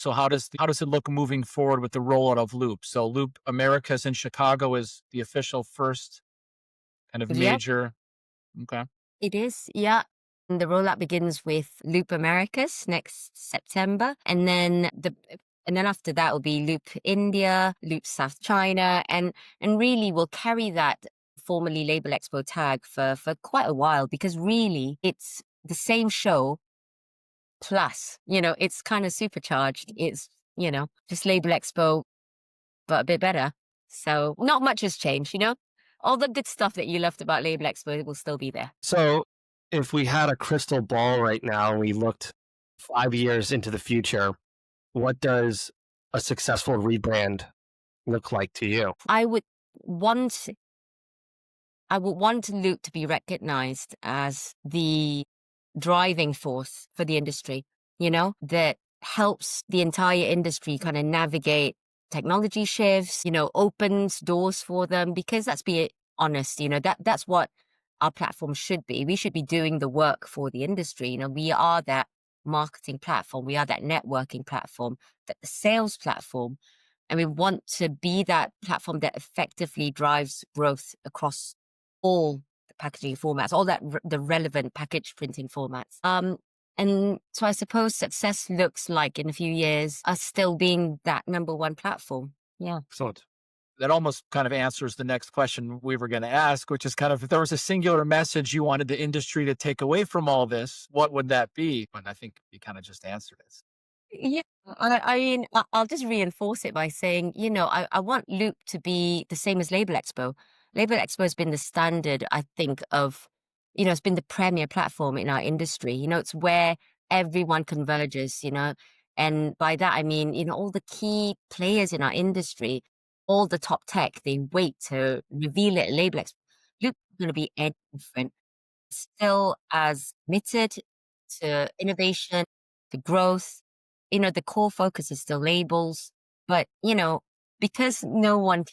So how does it look moving forward with the rollout of Loop? So Loop Americas in Chicago is the official first kind of Yep, major. Okay. it is. Yeah. And the rollout begins with LOUPE Americas next September. And then after that will be Loop India, Loop South China, and really we'll carry that formerly Label Expo tag for quite a while because really it's the same show plus, it's kind of supercharged. It's, just Label Expo, but a bit better. So not much has changed. All the good stuff that you loved about Label Expo will still be there. So, if we had a crystal ball right now and we looked 5 years into the future, what does a successful rebrand look like to you? I would want I would want Luke to be recognized as the driving force for the industry, that helps the entire industry kind of navigate technology shifts, opens doors for them because let's be honest, that's what our platform should be. We should be doing the work for the industry. We are that marketing platform, we are that networking platform, that the sales platform, and we want to be that platform that effectively drives growth across all the packaging formats, all the relevant package printing formats. And so I suppose success looks like in a few years us still being that number one platform. Yeah. Excellent. That almost kind of answers the next question we were going to ask, which is kind of if there was a singular message you wanted the industry to take away from all this, what would that be? And I think you kind of just answered it. Yeah. I mean, I'll just reinforce it by saying, I want Loop to be the same as Label Expo. Label Expo has been the standard, I think, it's been the premier platform in our industry. It's where everyone converges. And by that, I mean, all the key players in our industry, all the top tech, they wait to reveal it at Label Expo. Loop is going to be any different, still as committed to innovation, to growth. The core focus is still labels, but, because no one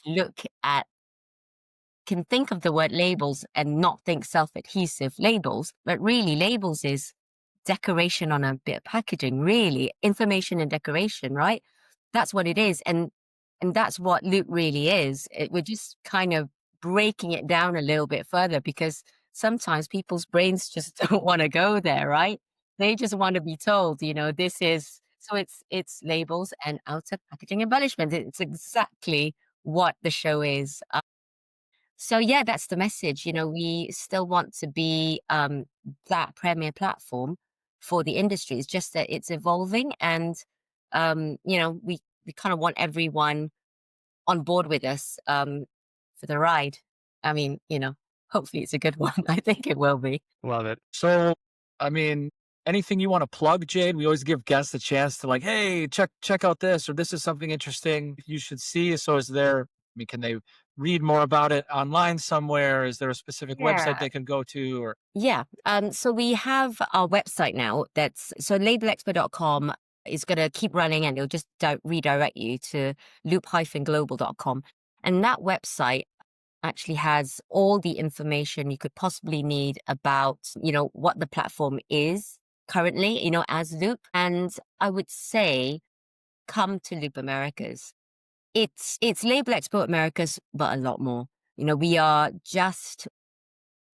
can think of the word labels and not think self-adhesive labels, but really labels is decoration on a bit of packaging, really information and decoration, right? That's what it is. And that's what Loop really is. We're just kind of breaking it down a little bit further because sometimes people's brains just don't want to go there, right? They just want to be told, this is so it's labels and outer packaging embellishment. It's exactly what the show is. So yeah, that's the message. We still want to be that premier platform for the industry. It's just that it's evolving, and we kind of want everyone on board with us for the ride. I mean, hopefully it's a good one. I think it will be. Love it. So, I mean, anything you want to plug, Jade? We always give guests a chance to like, hey, check out this, or this is something interesting you should see. So is there, I mean, can they read more about it online somewhere? Is there a specific website Yeah. they can go to or Yeah. So we have our website now. So labelexpo.com is going to keep running and it'll just redirect you to loop-global.com. And that website actually has all the information you could possibly need about, what the platform is currently, as Loop. And I would say, come to Loop Americas. It's Label Expo Americas, but a lot more. We are just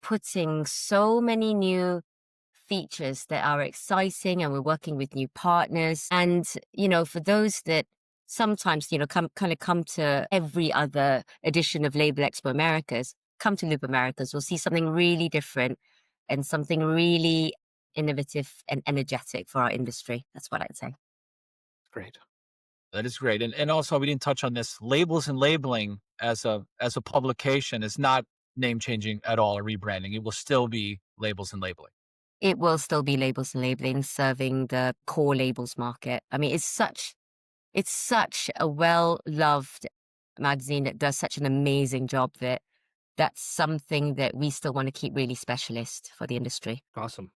putting so many new features that are exciting and we're working with new partners. And, for those that sometimes, come to every other edition of Label Expo Americas, come to Loop Americas. We'll see something really different and something really innovative and energetic for our industry. That's what I'd say. Great. that is great. And also we didn't touch on this. Labels and labeling as a publication is not name changing at all or rebranding. It will still be labels and labeling. It will still be labels and labeling serving the core labels market. I mean, it's such a well-loved magazine that does such an amazing job that that's something that we still want to keep really specialist for the industry. Awesome.